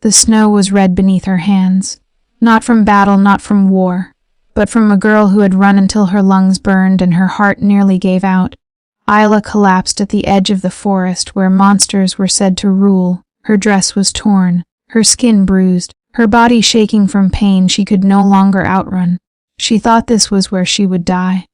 The snow was red beneath her hands. Not from battle, not from war, but from a girl who had run until her lungs burned and her heart nearly gave out. Isla collapsed at the edge of the forest where monsters were said to rule. Her dress was torn, her skin bruised, her body shaking from pain she could no longer outrun. She thought this was where she would die.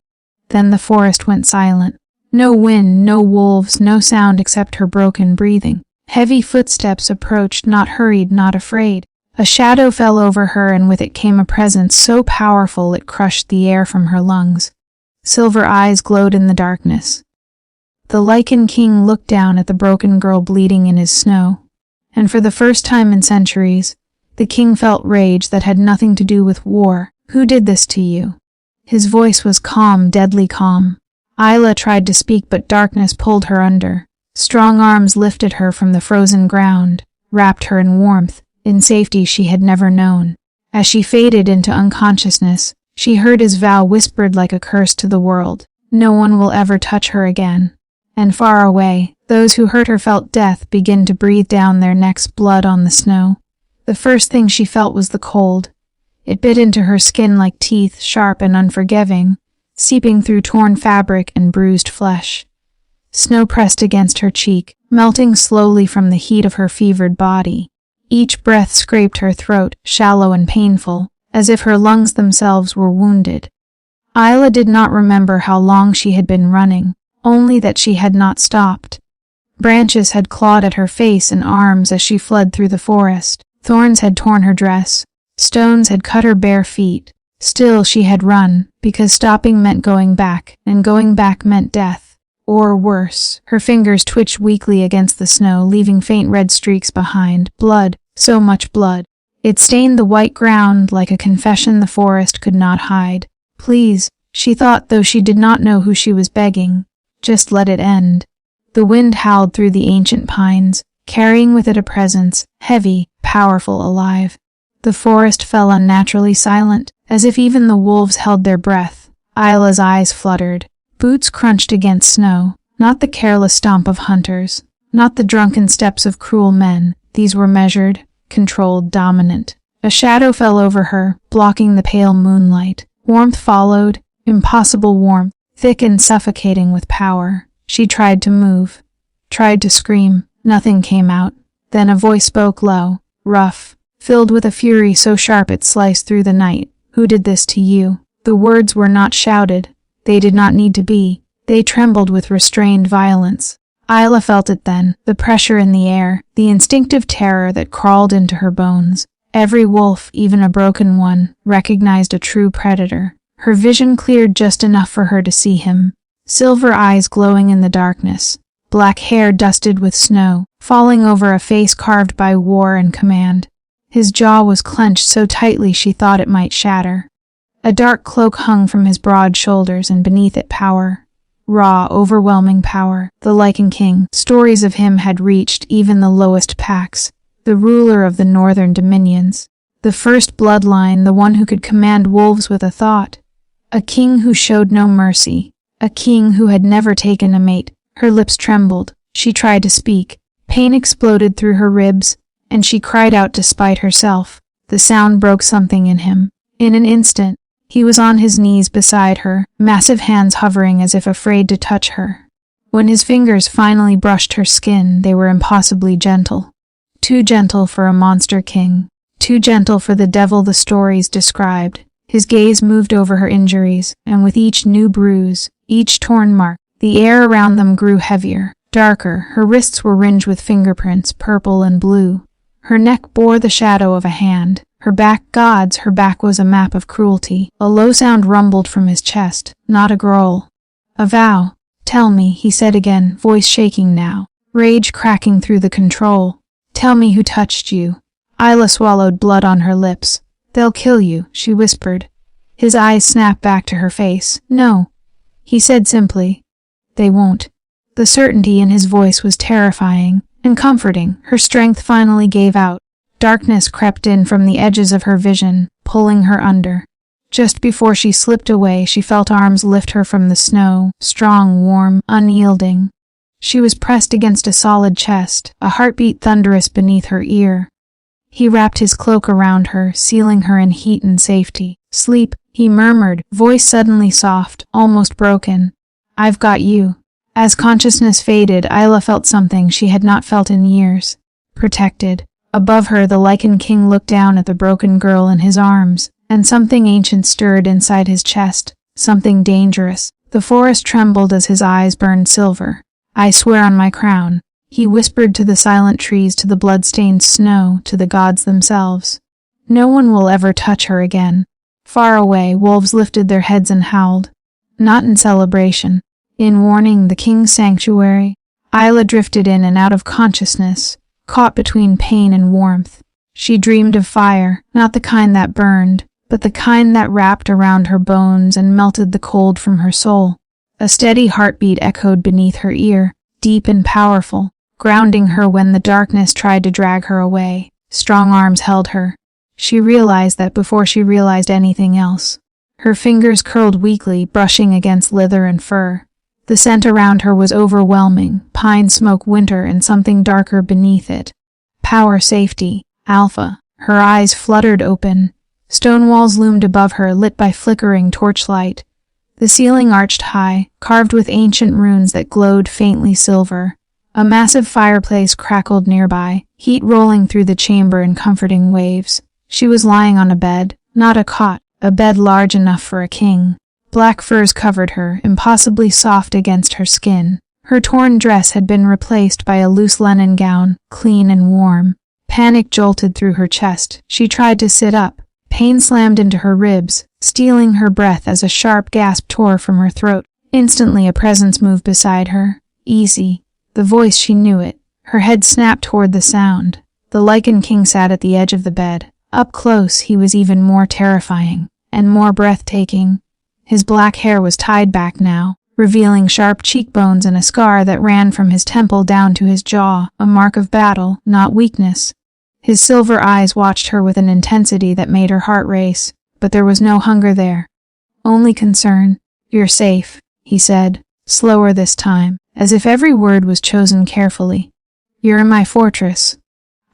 Then the forest went silent. No wind, no wolves, no sound except her broken breathing. Heavy footsteps approached, not hurried, not afraid. A shadow fell over her, and with it came a presence so powerful it crushed the air from her lungs. Silver eyes glowed in the darkness. The Lycan King looked down at the broken girl bleeding in his snow, and for the first time in centuries, the king felt rage that had nothing to do with war. "Who did this to you?" His voice was calm, deadly calm. Isla tried to speak, but darkness pulled her under. Strong arms lifted her from the frozen ground, wrapped her in warmth, in safety she had never known. As she faded into unconsciousness, she heard his vow whispered like a curse to the world. No one will ever touch her again. And far away, those who hurt her felt death begin to breathe down their necks, blood on the snow. The first thing she felt was the cold. It bit into her skin like teeth, sharp and unforgiving, seeping through torn fabric and bruised flesh. Snow pressed against her cheek, melting slowly from the heat of her fevered body. Each breath scraped her throat, shallow and painful, as if her lungs themselves were wounded. Isla did not remember how long she had been running, only that she had not stopped. Branches had clawed at her face and arms as she fled through the forest. Thorns had torn her dress. Stones had cut her bare feet. Still she had run, because stopping meant going back, and going back meant death. Or worse. Her fingers twitched weakly against the snow, leaving faint red streaks behind. Blood, so much blood. It stained the white ground like a confession the forest could not hide. Please, she thought, though she did not know who she was begging. Just let it end. The wind howled through the ancient pines, carrying with it a presence, heavy, powerful, alive. The forest fell unnaturally silent, as if even the wolves held their breath. Isla's eyes fluttered. Boots crunched against snow, not the careless stomp of hunters, not the drunken steps of cruel men. These were measured, controlled, dominant. A shadow fell over her, blocking the pale moonlight. Warmth followed, impossible warmth, thick and suffocating with power. She tried to move, tried to scream. Nothing came out. Then a voice spoke low, rough, filled with a fury so sharp it sliced through the night. "Who did this to you?" The words were not shouted. They did not need to be. They trembled with restrained violence. Isla felt it then, the pressure in the air, the instinctive terror that crawled into her bones. Every wolf, even a broken one, recognized a true predator. Her vision cleared just enough for her to see him. Silver eyes glowing in the darkness. Black hair dusted with snow, falling over a face carved by war and command. His jaw was clenched so tightly she thought it might shatter. A dark cloak hung from his broad shoulders, and beneath it power. Raw, overwhelming power. The Lycan King. Stories of him had reached even the lowest packs. The ruler of the northern dominions. The first bloodline, the one who could command wolves with a thought. A king who showed no mercy. A king who had never taken a mate. Her lips trembled. She tried to speak. Pain exploded through her ribs, and she cried out despite herself. The sound broke something in him. In an instant, he was on his knees beside her, massive hands hovering as if afraid to touch her. When his fingers finally brushed her skin, they were impossibly gentle. Too gentle for a monster king. Too gentle for the devil the stories described. His gaze moved over her injuries, and with each new bruise, each torn mark, the air around them grew heavier, darker. Her wrists were ringed with fingerprints, purple and blue. Her neck bore the shadow of a hand. Her back, gods, her back was a map of cruelty. A low sound rumbled from his chest, not a growl. "A vow. Tell me," he said again, voice shaking now, rage cracking through the control. "Tell me who touched you." Isla swallowed, blood on her lips. "They'll kill you," she whispered. His eyes snapped back to her face. "No," he said simply. "They won't." The certainty in his voice was terrifying and comforting. Her strength finally gave out. Darkness crept in from the edges of her vision, pulling her under. Just before she slipped away, she felt arms lift her from the snow, strong, warm, unyielding. She was pressed against a solid chest, a heartbeat thunderous beneath her ear. He wrapped his cloak around her, sealing her in heat and safety. "Sleep," he murmured, voice suddenly soft, almost broken. "I've got you." As consciousness faded, Isla felt something she had not felt in years. Protected. Above her, the Lycan King looked down at the broken girl in his arms, and something ancient stirred inside his chest, something dangerous. The forest trembled as his eyes burned silver. "I swear on my crown," he whispered to the silent trees, to the blood-stained snow, to the gods themselves. "No one will ever touch her again." Far away, wolves lifted their heads and howled. Not in celebration. In warning, the king's sanctuary. Isla drifted in and out of consciousness, caught between pain and warmth. She dreamed of fire, not the kind that burned, but the kind that wrapped around her bones and melted the cold from her soul. A steady heartbeat echoed beneath her ear, deep and powerful, grounding her when the darkness tried to drag her away. Strong arms held her. She realized that before she realized anything else. Her fingers curled weakly, brushing against leather and fur. The scent around her was overwhelming, pine smoke, winter, and something darker beneath it. Power, safety, alpha. Her eyes fluttered open. Stone walls loomed above her, lit by flickering torchlight. The ceiling arched high, carved with ancient runes that glowed faintly silver. A massive fireplace crackled nearby, heat rolling through the chamber in comforting waves. She was lying on a bed, not a cot, a bed large enough for a king. Black furs covered her, impossibly soft against her skin. Her torn dress had been replaced by a loose linen gown, clean and warm. Panic jolted through her chest. She tried to sit up. Pain slammed into her ribs, stealing her breath as a sharp gasp tore from her throat. Instantly a presence moved beside her. Easy. The voice, she knew it. Her head snapped toward the sound. The Lycan King sat at the edge of the bed. Up close, he was even more terrifying, and more breathtaking. His black hair was tied back now, revealing sharp cheekbones and a scar that ran from his temple down to his jaw, a mark of battle, not weakness. His silver eyes watched her with an intensity that made her heart race, but there was no hunger there. Only concern. "You're safe," he said, slower this time, as if every word was chosen carefully. "You're in my fortress."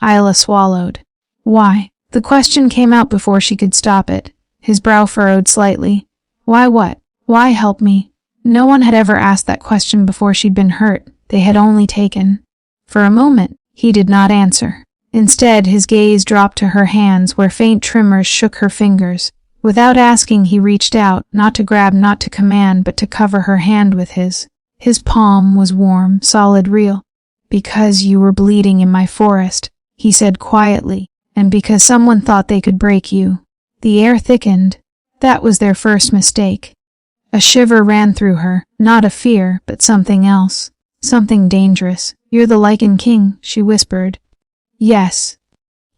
Isla swallowed. "Why?" The question came out before she could stop it. His brow furrowed slightly. "Why what? Why help me?" No one had ever asked that question before she'd been hurt. They had only taken. For a moment, he did not answer. Instead, his gaze dropped to her hands where faint tremors shook her fingers. Without asking, he reached out, not to grab, not to command, but to cover her hand with his. His palm was warm, solid, real. "Because you were bleeding in my forest," he said quietly, "and because someone thought they could break you." The air thickened. That was their first mistake. A shiver ran through her, not of fear, but something else. Something dangerous. "You're the Lycan King," she whispered. "Yes.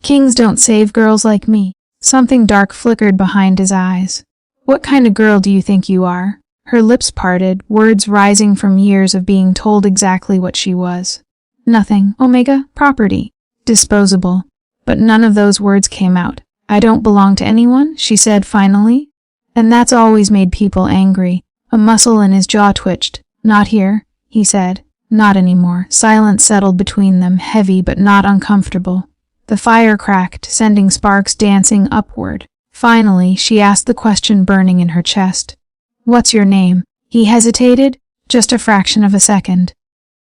Kings don't save girls like me." Something dark flickered behind his eyes. "What kind of girl do you think you are?" Her lips parted, words rising from years of being told exactly what she was. "Nothing. Omega, property. Disposable." But none of those words came out. "I don't belong to anyone," she said finally. And that's always made people angry. A muscle in his jaw twitched. "Not here," he said. "Not anymore." Silence settled between them, heavy but not uncomfortable. The fire cracked, sending sparks dancing upward. Finally, she asked the question burning in her chest. "What's your name?" He hesitated, just a fraction of a second.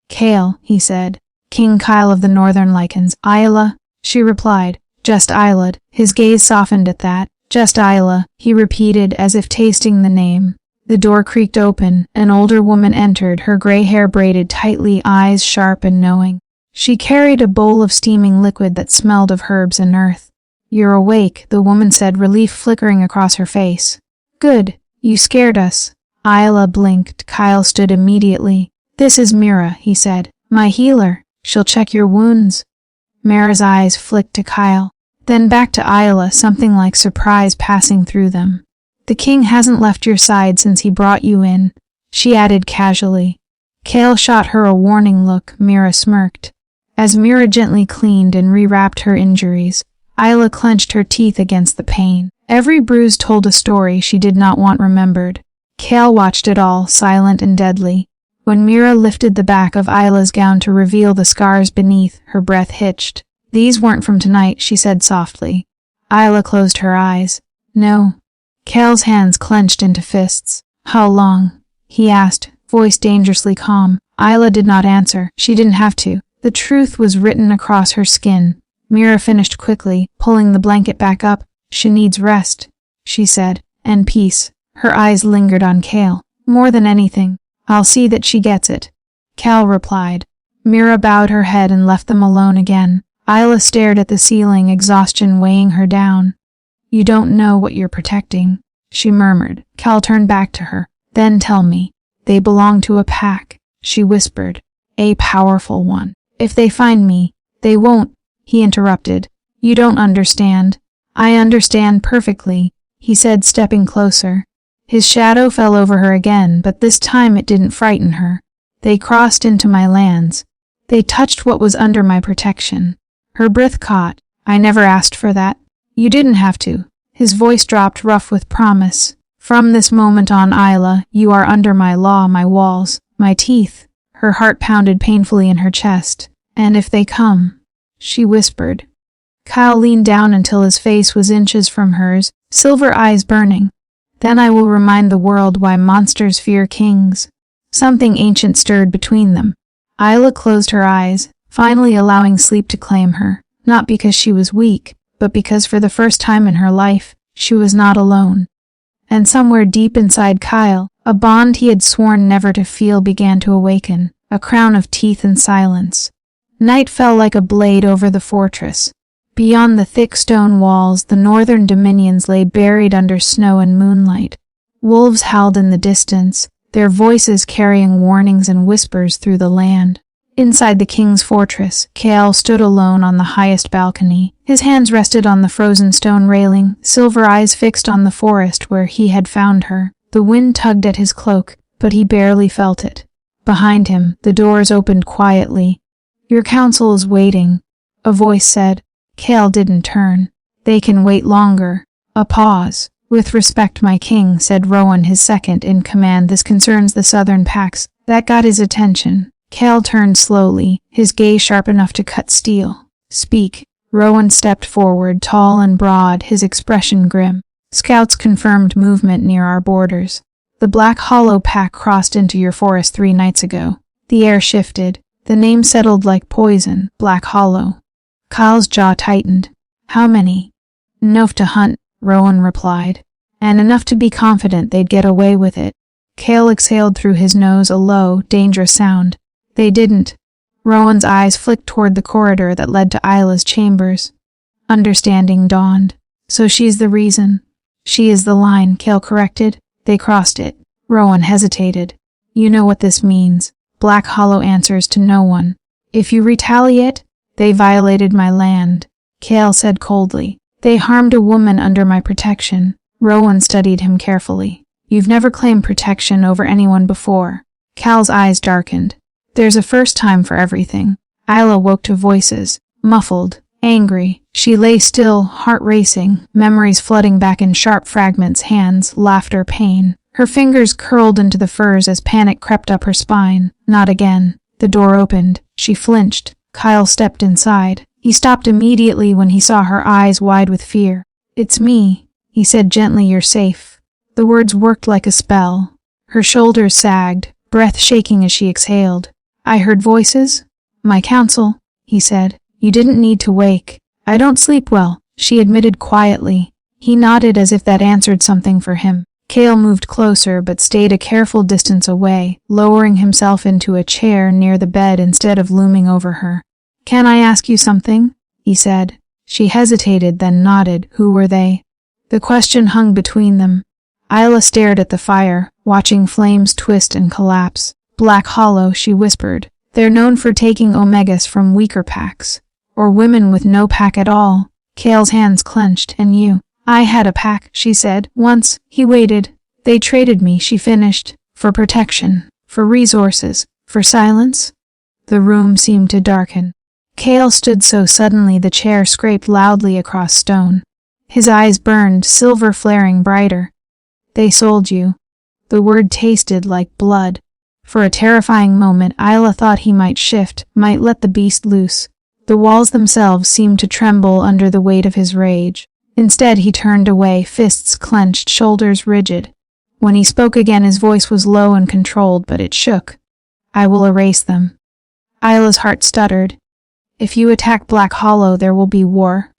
"Kale," he said. "King Kyle of the Northern Lycans." "Isla," she replied. "Just Isla." His gaze softened at that. "Just Isla," he repeated as if tasting the name. The door creaked open. An older woman entered, her gray hair braided tightly, eyes sharp and knowing. She carried a bowl of steaming liquid that smelled of herbs and earth. "You're awake," the woman said, relief flickering across her face. "Good. You scared us." Isla blinked. Kyle stood immediately. "This is Mira," he said. "My healer. She'll check your wounds." Mira's eyes flicked to Kyle, then back to Isla, something like surprise passing through them. "The king hasn't left your side since he brought you in," she added casually. Kale shot her a warning look. Mira smirked. As Mira gently cleaned and rewrapped her injuries, Isla clenched her teeth against the pain. Every bruise told a story she did not want remembered. Kale watched it all, silent and deadly. When Mira lifted the back of Isla's gown to reveal the scars beneath, her breath hitched. These weren't from tonight, she said softly. Isla closed her eyes. No. Cale's hands clenched into fists. How long? He asked, voice dangerously calm. Isla did not answer. She didn't have to. The truth was written across her skin. Mira finished quickly, pulling the blanket back up. She needs rest, she said, and peace. Her eyes lingered on Cale. More than anything, I'll see that she gets it. Cal replied. Mira bowed her head and left them alone again. Isla stared at the ceiling, exhaustion weighing her down. You don't know what you're protecting, she murmured. Cal turned back to her. Then tell me. They belong to a pack, she whispered. A powerful one. If they find me, they won't, he interrupted. You don't understand. I understand perfectly, he said, stepping closer. His shadow fell over her again, but this time it didn't frighten her. They crossed into my lands. They touched what was under my protection. Her breath caught. I never asked for that. You didn't have to. His voice dropped, rough with promise. From this moment on, Isla, you are under my law, my walls, my teeth. Her heart pounded painfully in her chest. And if they come, she whispered. Kyle leaned down until his face was inches from hers, silver eyes burning. Then I will remind the world why monsters fear kings. Something ancient stirred between them. Isla closed her eyes, finally allowing sleep to claim her, not because she was weak, but because for the first time in her life, she was not alone. And somewhere deep inside Kyle, a bond he had sworn never to feel began to awaken, a crown of teeth and silence. Night fell like a blade over the fortress. Beyond the thick stone walls, the northern dominions lay buried under snow and moonlight. Wolves howled in the distance, their voices carrying warnings and whispers through the land. Inside the king's fortress, Cale stood alone on the highest balcony. His hands rested on the frozen stone railing, silver eyes fixed on the forest where he had found her. The wind tugged at his cloak, but he barely felt it. Behind him, the doors opened quietly. Your council is waiting, a voice said. Cale didn't turn. They can wait longer. A pause. With respect, my king, said Rowan, his second in command. This concerns the southern packs. That got his attention. Cale turned slowly, his gaze sharp enough to cut steel. Speak. Rowan stepped forward, tall and broad, his expression grim. Scouts confirmed movement near our borders. The Black Hollow pack crossed into your forest 3 nights ago. The air shifted. The name settled like poison. Black Hollow. Kyle's jaw tightened. How many? Enough to hunt, Rowan replied. And enough to be confident they'd get away with it. Cale exhaled through his nose, a low, dangerous sound. They didn't. Rowan's eyes flicked toward the corridor that led to Isla's chambers. Understanding dawned. So she's the reason. She is the line, Cale corrected. They crossed it. Rowan hesitated. You know what this means. Black Hollow answers to no one. If you retaliate, they violated my land, Cale said coldly. They harmed a woman under my protection. Rowan studied him carefully. You've never claimed protection over anyone before. Cal's eyes darkened. There's a first time for everything. Isla woke to voices, muffled, angry. She lay still, heart racing, memories flooding back in sharp fragments, hands, laughter, pain. Her fingers curled into the furs as panic crept up her spine. Not again. The door opened. She flinched. Kyle stepped inside. He stopped immediately when he saw her eyes wide with fear. It's me, he said gently. You're safe. The words worked like a spell. Her shoulders sagged, breath shaking as she exhaled. I heard voices. My counsel, he said. You didn't need to wake. I don't sleep well, she admitted quietly. He nodded as if that answered something for him. Cale moved closer but stayed a careful distance away, lowering himself into a chair near the bed instead of looming over her. Can I ask you something? He said. She hesitated, then nodded. Who were they? The question hung between them. Isla stared at the fire, watching flames twist and collapse. Black Hollow, she whispered. They're known for taking omegas from weaker packs. Or women with no pack at all. Cale's hands clenched. And you? I had a pack, she said. Once. He waited. They traded me, she finished. For protection. For resources. For silence. The room seemed to darken. Cale stood so suddenly the chair scraped loudly across stone. His eyes burned, silver flaring brighter. They sold you. The word tasted like blood. For a terrifying moment, Isla thought he might shift, might let the beast loose. The walls themselves seemed to tremble under the weight of his rage. Instead, he turned away, fists clenched, shoulders rigid. When he spoke again, his voice was low and controlled, but it shook. I will erase them. Isla's heart stuttered. If you attack Black Hollow, there will be war.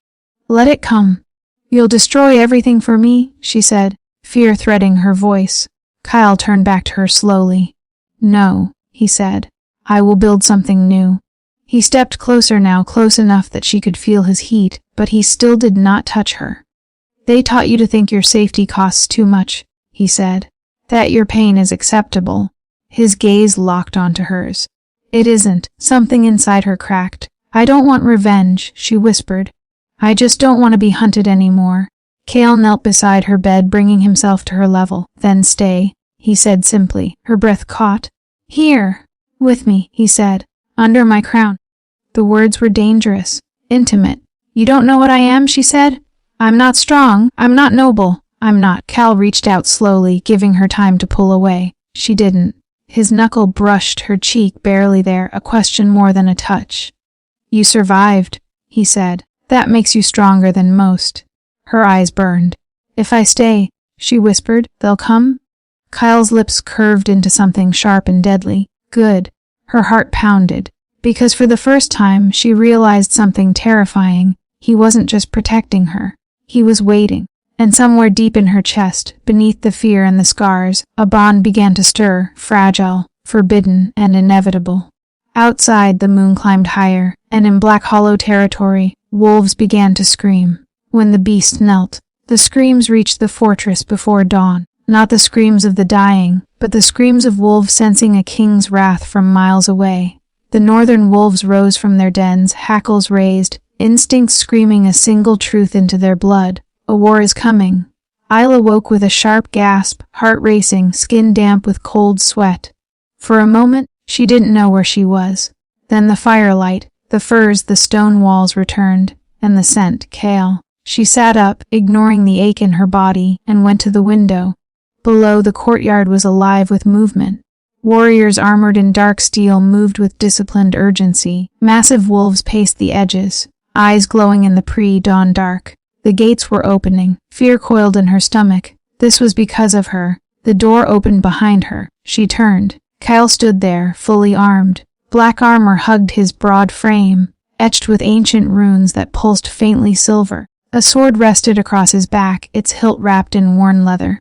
Let it come. You'll destroy everything for me, she said, fear threading her voice. Kyle turned back to her slowly. No, he said. I will build something new. He stepped closer now, close enough that she could feel his heat, but he still did not touch her. They taught you to think your safety costs too much, he said. That your pain is acceptable. His gaze locked onto hers. It isn't. Something inside her cracked. I don't want revenge, she whispered. I just don't want to be hunted anymore. Cale knelt beside her bed, bringing himself to her level. Then stay, he said simply. Her breath caught. Here, with me, he said, under my crown. The words were dangerous, intimate. You don't know what I am, she said. I'm not strong, I'm not noble, I'm not. Cal reached out slowly, giving her time to pull away. She didn't. His knuckle brushed her cheek, barely there, a question more than a touch. You survived, he said. That makes you stronger than most. Her eyes burned. If I stay, she whispered, they'll come? Kyle's lips curved into something sharp and deadly. Good. Her heart pounded. Because for the first time, she realized something terrifying. He wasn't just protecting her. He was waiting. And somewhere deep in her chest, beneath the fear and the scars, a bond began to stir, fragile, forbidden, and inevitable. Outside, the moon climbed higher, and in Black Hollow territory, wolves began to scream. When the beast knelt, the screams reached the fortress before dawn. Not the screams of the dying, but the screams of wolves sensing a king's wrath from miles away. The northern wolves rose from their dens, hackles raised, instincts screaming a single truth into their blood. A war is coming. Isla woke with a sharp gasp, heart racing, skin damp with cold sweat. For a moment, she didn't know where she was. Then the firelight, the furs, the stone walls returned, and the scent, Cale. She sat up, ignoring the ache in her body, and went to the window. Below, the courtyard was alive with movement. Warriors armored in dark steel moved with disciplined urgency. Massive wolves paced the edges, eyes glowing in the pre-dawn dark. The gates were opening. Fear coiled in her stomach. This was because of her. The door opened behind her. She turned. Kyle stood there, fully armed. Black armor hugged his broad frame, etched with ancient runes that pulsed faintly silver. A sword rested across his back, its hilt wrapped in worn leather.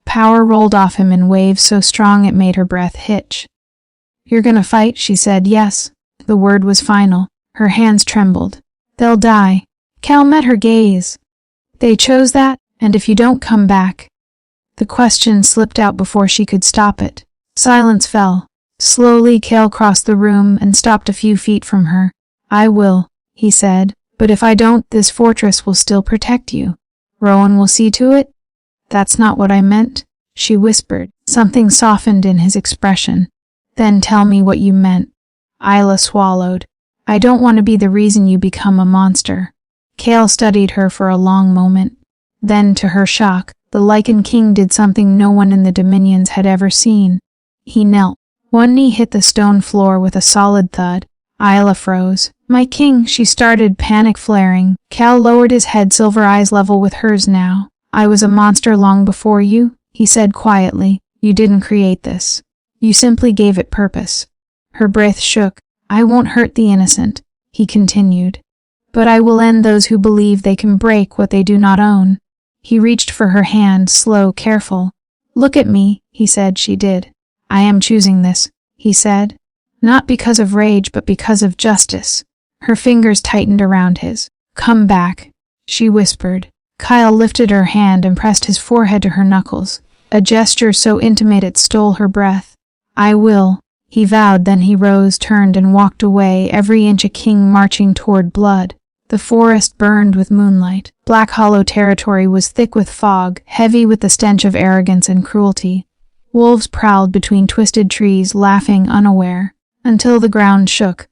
Power rolled off him in waves so strong it made her breath hitch. You're gonna fight, she said. Yes. The word was final. Her hands trembled. They'll die. Cal met her gaze. They chose that, and if you don't come back. The question slipped out before she could stop it. Silence fell. Slowly, Cale crossed the room and stopped a few feet from her. I will, he said, but if I don't, this fortress will still protect you. Rowan will see to it? That's not what I meant, she whispered. Something softened in his expression. Then tell me what you meant. Isla swallowed. I don't want to be the reason you become a monster. Cale studied her for a long moment. Then, to her shock, the Lycan King did something no one in the Dominions had ever seen. He knelt. One knee hit the stone floor with a solid thud. Isla froze. My king, she started, panic flaring. Cal lowered his head, silver eyes level with hers now. I was a monster long before you, he said quietly. You didn't create this. You simply gave it purpose. Her breath shook. I won't hurt the innocent, he continued. But I will end those who believe they can break what they do not own. He reached for her hand, slow, careful. Look at me, he said. She did. I am choosing this, he said. Not because of rage, but because of justice. Her fingers tightened around his. Come back, she whispered. Kyle lifted her hand and pressed his forehead to her knuckles, a gesture so intimate it stole her breath. I will, he vowed. Then he rose, turned, and walked away, every inch a king marching toward blood. The forest burned with moonlight. Black Hollow territory was thick with fog, heavy with the stench of arrogance and cruelty. Wolves prowled between twisted trees, laughing unaware, until the ground shook.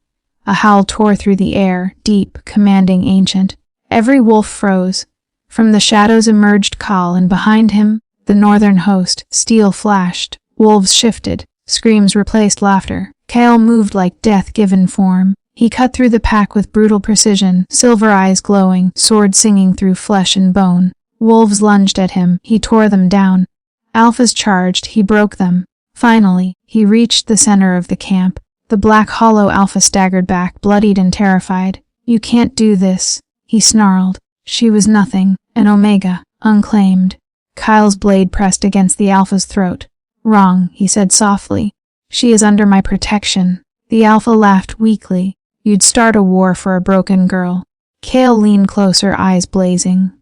A howl tore through the air, deep, commanding, ancient. Every wolf froze. From the shadows emerged Kal, and behind him, the northern host. Steel flashed. Wolves shifted. Screams replaced laughter. Kale moved like death given form. He cut through the pack with brutal precision, silver eyes glowing, sword singing through flesh and bone. Wolves lunged at him, he tore them down. Alphas charged, he broke them. Finally, he reached the center of the camp. The black hollow alpha staggered back, bloodied and terrified. "You can't do this," he snarled. She was nothing, an omega, unclaimed. Kyle's blade pressed against the alpha's throat. "Wrong," he said softly. "She is under my protection." The alpha laughed weakly. "You'd start a war for a broken girl." Kale leaned closer, eyes blazing.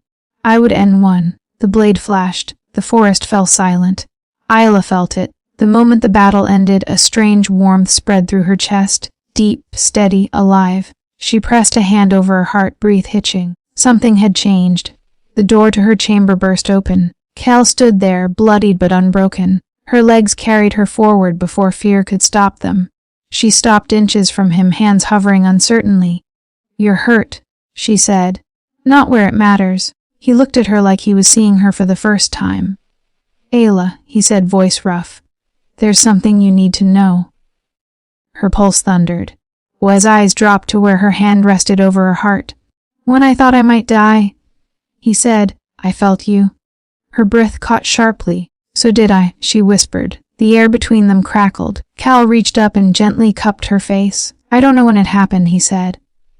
"I would end one." The blade flashed. The forest fell silent. Isla felt it. The moment the battle ended, a strange warmth spread through her chest. Deep, steady, alive. She pressed a hand over her heart, breath hitching. Something had changed. The door to her chamber burst open. Cal stood there, bloodied but unbroken. Her legs carried her forward before fear could stop them. She stopped inches from him, hands hovering uncertainly. "You're hurt," she said. "Not where it matters." He looked at her like he was seeing her for the first time. "Ayla," he said, voice rough. "There's something you need to know." Her pulse thundered. His eyes dropped to where her hand rested over her heart. "When I thought I might die," he said, "I felt you." Her breath caught sharply. "So did I," she whispered. The air between them crackled. Cal reached up and gently cupped her face. "I don't know when it happened," he said,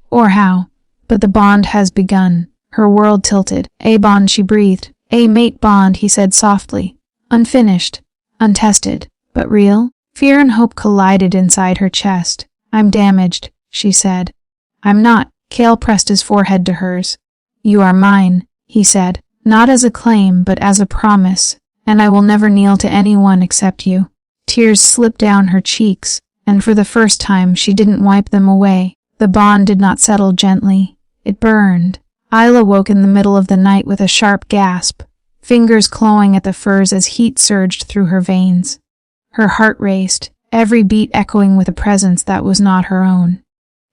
"or how, but the bond has begun." Her world tilted. "A bond," she breathed. "A mate bond," he said softly. Unfinished, untested, but real. Fear and hope collided inside her chest. "I'm damaged," she said. "I'm not." Cale pressed his forehead to hers. "You are mine," he said, "not as a claim, but as a promise, and I will never kneel to anyone except you." Tears slipped down her cheeks, and for the first time she didn't wipe them away. The bond did not settle gently. It burned. Isla woke in the middle of the night with a sharp gasp, fingers clawing at the furs as heat surged through her veins. Her heart raced, every beat echoing with a presence that was not her own.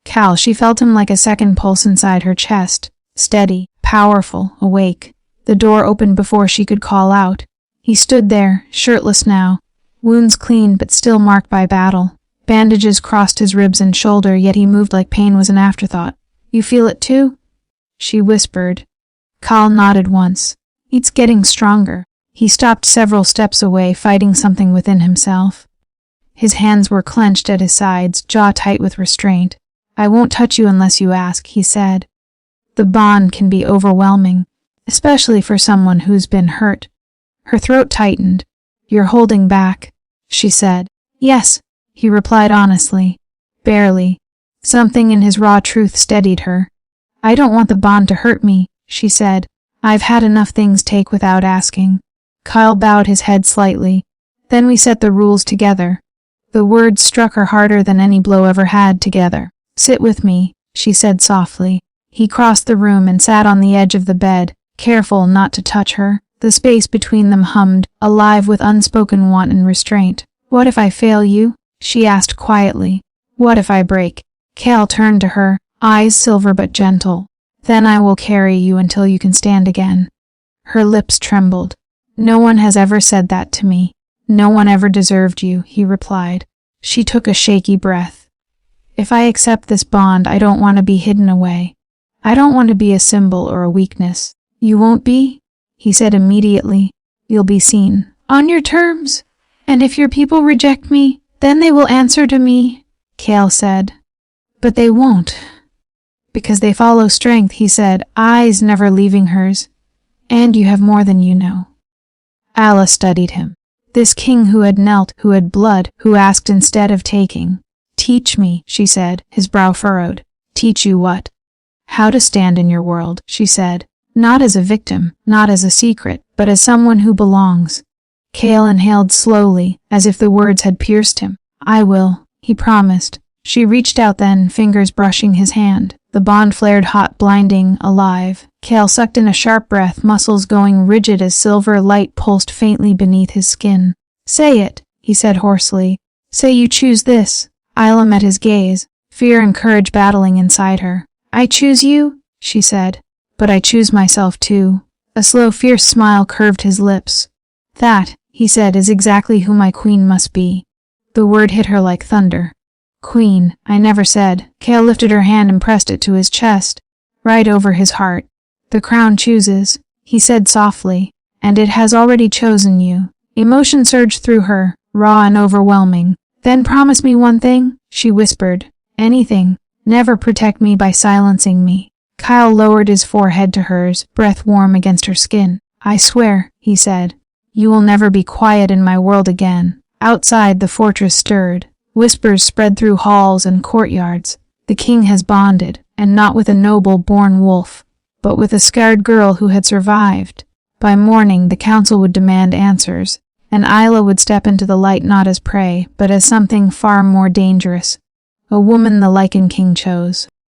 Cal, she felt him like a second pulse inside her chest, steady, powerful, awake. The door opened before she could call out. He stood there, shirtless now, wounds clean but still marked by battle. Bandages crossed his ribs and shoulder, yet he moved like pain was an afterthought. "You feel it too?" she whispered. Cal nodded once. "It's getting stronger." He stopped several steps away, fighting something within himself. His hands were clenched at his sides, jaw tight with restraint. "I won't touch you unless you ask," he said. The bond can be overwhelming, especially for someone who's been hurt. Her throat tightened. "You're holding back," she said. "Yes," he replied honestly. "Barely." Something in his raw truth steadied her. "I don't want the bond to hurt me," she said. "I've had enough things take without asking." Kyle bowed his head slightly. "Then we set the rules together." The words struck her harder than any blow ever had together. "Sit with me," she said softly. He crossed the room and sat on the edge of the bed, careful not to touch her. The space between them hummed, alive with unspoken want and restraint. "What if I fail you?" she asked quietly. "What if I break?" Cal turned to her, eyes silver but gentle. "Then I will carry you until you can stand again." Her lips trembled. "No one has ever said that to me. No one ever deserved you," he replied. She took a shaky breath. "If I accept this bond, I don't want to be hidden away. I don't want to be a symbol or a weakness." "You won't be?" he said immediately. "You'll be seen. On your terms. And if your people reject me, then they will answer to me," Cale said. "But they won't." "Because they follow strength," he said, eyes never leaving hers. "And you have more than you know." Alice studied him. This king who had knelt, who had blood, who asked instead of taking. "Teach me," she said, his brow furrowed. "Teach you what?" "How to stand in your world," she said. "Not as a victim, not as a secret, but as someone who belongs." Cale inhaled slowly, as if the words had pierced him. "I will," he promised. She reached out then, fingers brushing his hand. The bond flared hot, blinding, alive. Cale sucked in a sharp breath, muscles going rigid as silver light pulsed faintly beneath his skin. "Say it," he said hoarsely. "Say you choose this." Isla met his gaze, fear and courage battling inside her. "I choose you," she said. "But I choose myself too." A slow, fierce smile curved his lips. "That," he said, "is exactly who my queen must be." The word hit her like thunder. Queen, I never said. Kale lifted her hand and pressed it to his chest, right over his heart. The crown chooses, he said softly, and it has already chosen you. Emotion surged through her, raw and overwhelming. Then promise me one thing, she whispered. Anything. Never protect me by silencing me. Kyle lowered his forehead to hers, breath warm against her skin. I swear, he said. You will never be quiet in my world again. Outside, the fortress stirred. Whispers spread through halls and courtyards. The king has bonded, and not with a noble-born wolf, but with a scared girl who had survived. By morning, the council would demand answers, and Isla would step into the light not as prey, but as something far more dangerous. A woman the Lycan King chose.